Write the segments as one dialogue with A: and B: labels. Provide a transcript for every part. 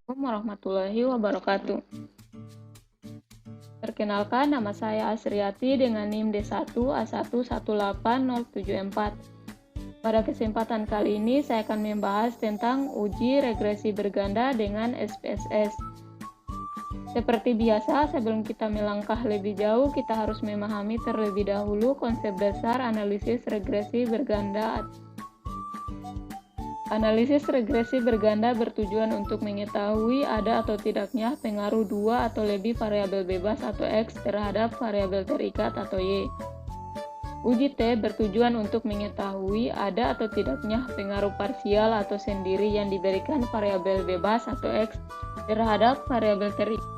A: Warahmatullahi wabarakatuh. Perkenalkan, nama saya Asriati dengan NIM D1A118074. Pada kesempatan kali ini saya akan membahas tentang uji regresi berganda dengan SPSS. Seperti biasa, sebelum kita melangkah lebih jauh, kita harus memahami terlebih dahulu konsep dasar analisis regresi berganda. Analisis regresi berganda bertujuan untuk mengetahui ada atau tidaknya pengaruh dua atau lebih variabel bebas atau X terhadap variabel terikat atau Y. Uji T bertujuan untuk mengetahui ada atau tidaknya pengaruh parsial atau sendiri yang diberikan variabel bebas atau X terhadap variabel terikat.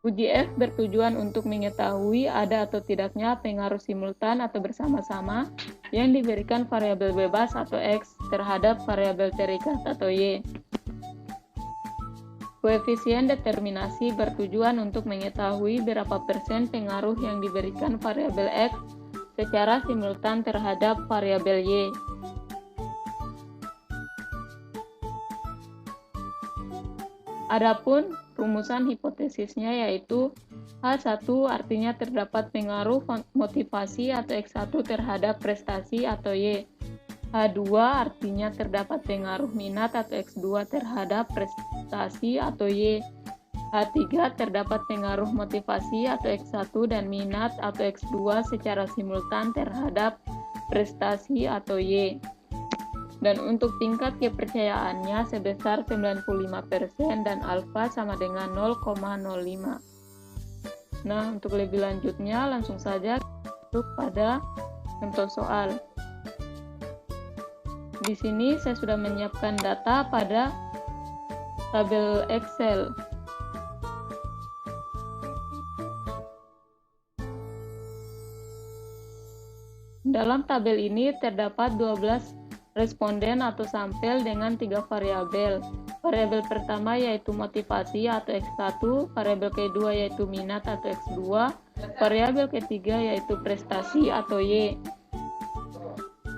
A: Uji F bertujuan untuk mengetahui ada atau tidaknya pengaruh simultan atau bersama-sama yang diberikan variabel bebas atau X terhadap variabel terikat atau Y. Koefisien determinasi bertujuan untuk mengetahui berapa persen pengaruh yang diberikan variabel X secara simultan terhadap variabel Y. Adapun rumusan hipotesisnya yaitu H1 artinya terdapat pengaruh motivasi atau X1 terhadap prestasi atau Y. H2 artinya terdapat pengaruh minat atau X2 terhadap prestasi atau Y. H3 terdapat pengaruh motivasi atau X1 dan minat atau X2 secara simultan terhadap prestasi atau Y. Dan untuk tingkat kepercayaannya sebesar 95% dan alfa sama dengan 0,05. Nah, untuk lebih lanjutnya langsung saja masuk pada contoh soal. Di sini saya sudah menyiapkan data pada tabel Excel. Dalam tabel ini terdapat 12 responden atau sampel dengan 3 variabel. Variabel pertama yaitu motivasi atau X1, variabel kedua yaitu minat atau X2, variabel ketiga yaitu prestasi atau Y.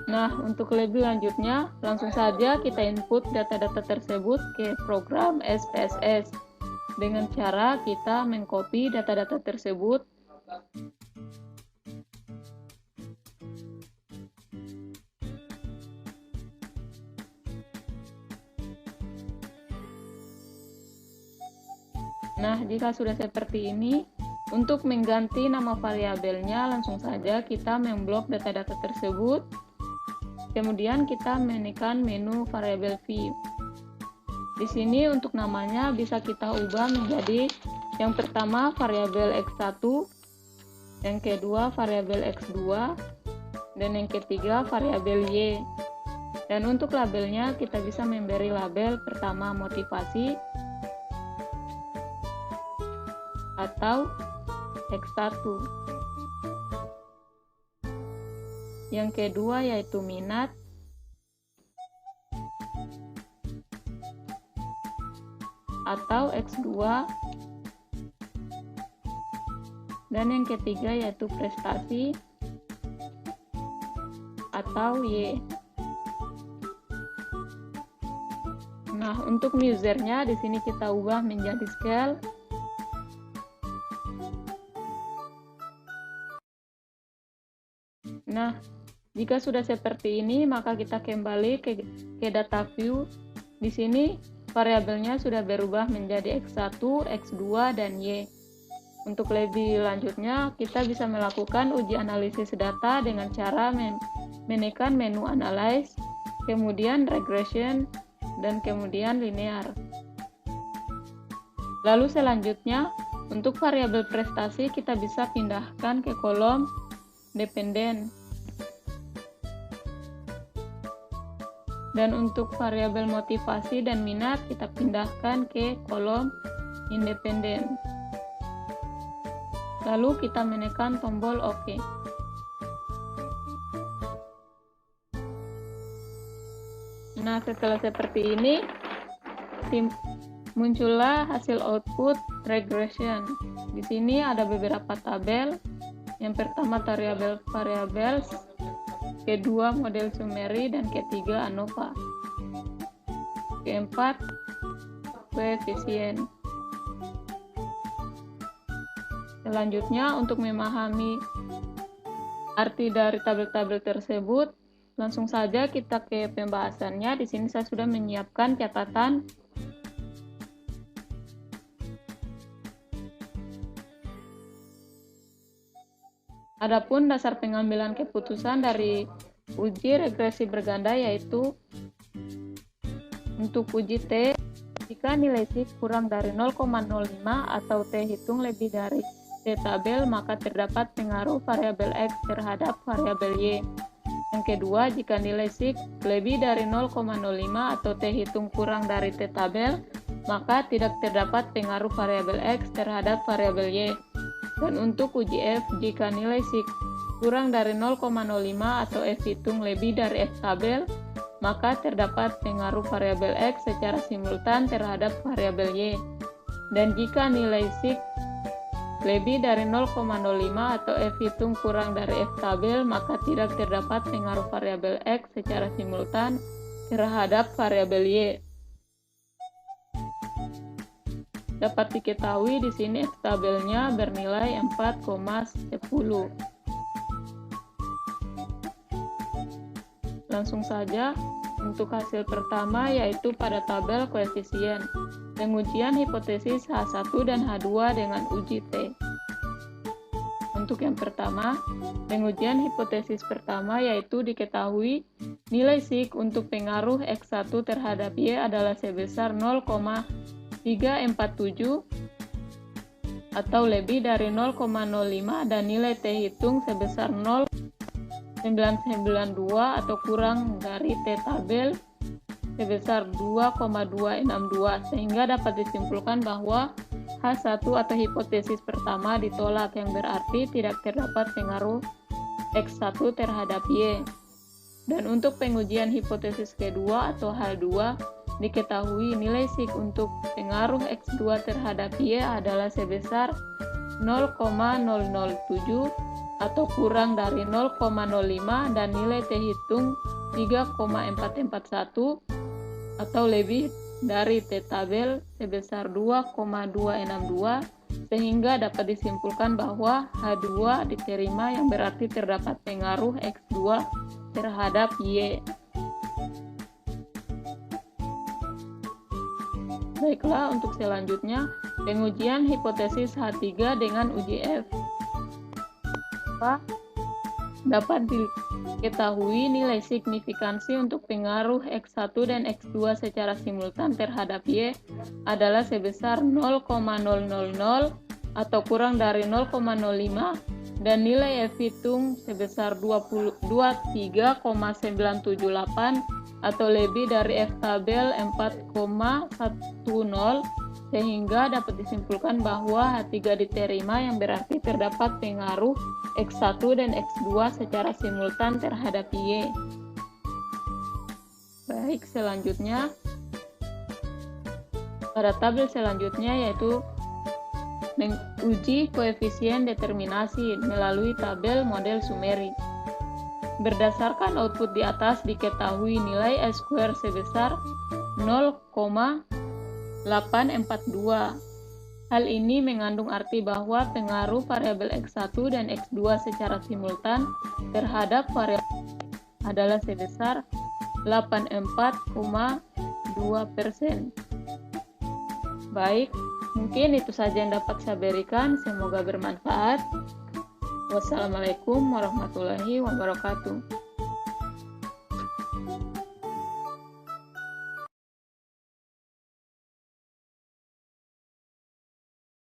A: Nah, untuk lebih lanjutnya, langsung saja kita input data-data tersebut ke program SPSS dengan cara kita mengcopy data-data tersebut Nah, jika sudah seperti ini, untuk mengganti nama variabelnya langsung saja kita memblok data-data tersebut. Kemudian kita menekan menu variabel view. Di sini untuk namanya bisa kita ubah menjadi yang pertama variabel X1, yang kedua variabel X2, dan yang ketiga variabel Y. Dan untuk labelnya kita bisa memberi label pertama motivasi atau X1. Yang kedua yaitu minat, atau X2, dan yang ketiga yaitu prestasi atau Y. Nah, untuk usernya di sini kita ubah menjadi scale. Nah, jika sudah seperti ini, maka kita kembali ke data view. Di sini variabelnya sudah berubah menjadi X1, X2, dan Y. Untuk lebih lanjutnya, kita bisa melakukan uji analisis data dengan cara menekan menu Analyze, kemudian Regression, dan kemudian Linear. Lalu selanjutnya, untuk variabel prestasi kita bisa pindahkan ke kolom Dependen. Dan untuk variabel motivasi dan minat kita pindahkan ke kolom independen. Lalu kita menekan tombol OK. Nah, setelah seperti ini, muncullah hasil output regression. Di sini ada beberapa tabel. Yang pertama variables, kedua model summary, dan ketiga ANOVA. Keempat, koefisien. Selanjutnya, untuk memahami arti dari tabel-tabel tersebut, langsung saja kita ke pembahasannya. Di sini saya sudah menyiapkan catatan. Adapun dasar pengambilan keputusan dari uji regresi berganda yaitu untuk uji T, jika nilai T kurang dari 0,05 atau T hitung lebih dari T tabel, maka terdapat pengaruh variabel X terhadap variabel Y. Yang kedua, jika nilai SIG lebih dari 0,05 atau T hitung kurang dari T tabel, maka tidak terdapat pengaruh variabel X terhadap variabel Y. Dan untuk uji F, jika nilai SIG kurang dari 0,05 atau F hitung lebih dari F tabel, maka terdapat pengaruh variabel X secara simultan terhadap variabel Y. Dan jika nilai SIG lebih dari 0,05 atau F hitung kurang dari F tabel, maka tidak terdapat pengaruh variabel X secara simultan terhadap variabel Y. Dapat diketahui di sini F tabelnya bernilai 4,10. Langsung saja untuk hasil pertama, yaitu pada tabel koefisien. Pengujian hipotesis H1 dan H2 dengan uji T. Untuk yang pertama, pengujian hipotesis pertama yaitu diketahui nilai SIG untuk pengaruh X1 terhadap Y adalah sebesar 0,347 atau lebih dari 0,05 dan nilai T hitung sebesar 0,992 atau kurang dari T tabel sebesar 2,262, sehingga dapat disimpulkan bahwa H1 atau hipotesis pertama ditolak, yang berarti tidak terdapat pengaruh X1 terhadap Y. Dan untuk pengujian hipotesis kedua atau H2, diketahui nilai SIG untuk pengaruh X2 terhadap Y adalah sebesar 0,007 atau kurang dari 0,05 dan nilai T hitung 3,441 atau lebih dari T tabel sebesar 2,262, sehingga dapat disimpulkan bahwa H2 diterima, yang berarti terdapat pengaruh X2 terhadap Y. Baiklah, untuk selanjutnya pengujian hipotesis H3 dengan uji F. Dapat diketahui nilai signifikansi untuk pengaruh X1 dan X2 secara simultan terhadap Y adalah sebesar 0,000 atau kurang dari 0,05 dan nilai F hitung sebesar 23,978 atau lebih dari F tabel 4,10, sehingga dapat disimpulkan bahwa H3 diterima, yang berarti terdapat pengaruh X1 dan X2 secara simultan terhadap Y. Baik, selanjutnya pada tabel selanjutnya yaitu menguji koefisien determinasi melalui tabel model summary. Berdasarkan output di atas diketahui nilai S² sebesar 0,842. Hal ini mengandung arti bahwa pengaruh variabel X1 dan X2 secara simultan terhadap variabel adalah sebesar 84,2%. Baik, mungkin itu saja yang dapat saya berikan. Semoga bermanfaat. Wassalamualaikum warahmatullahi wabarakatuh.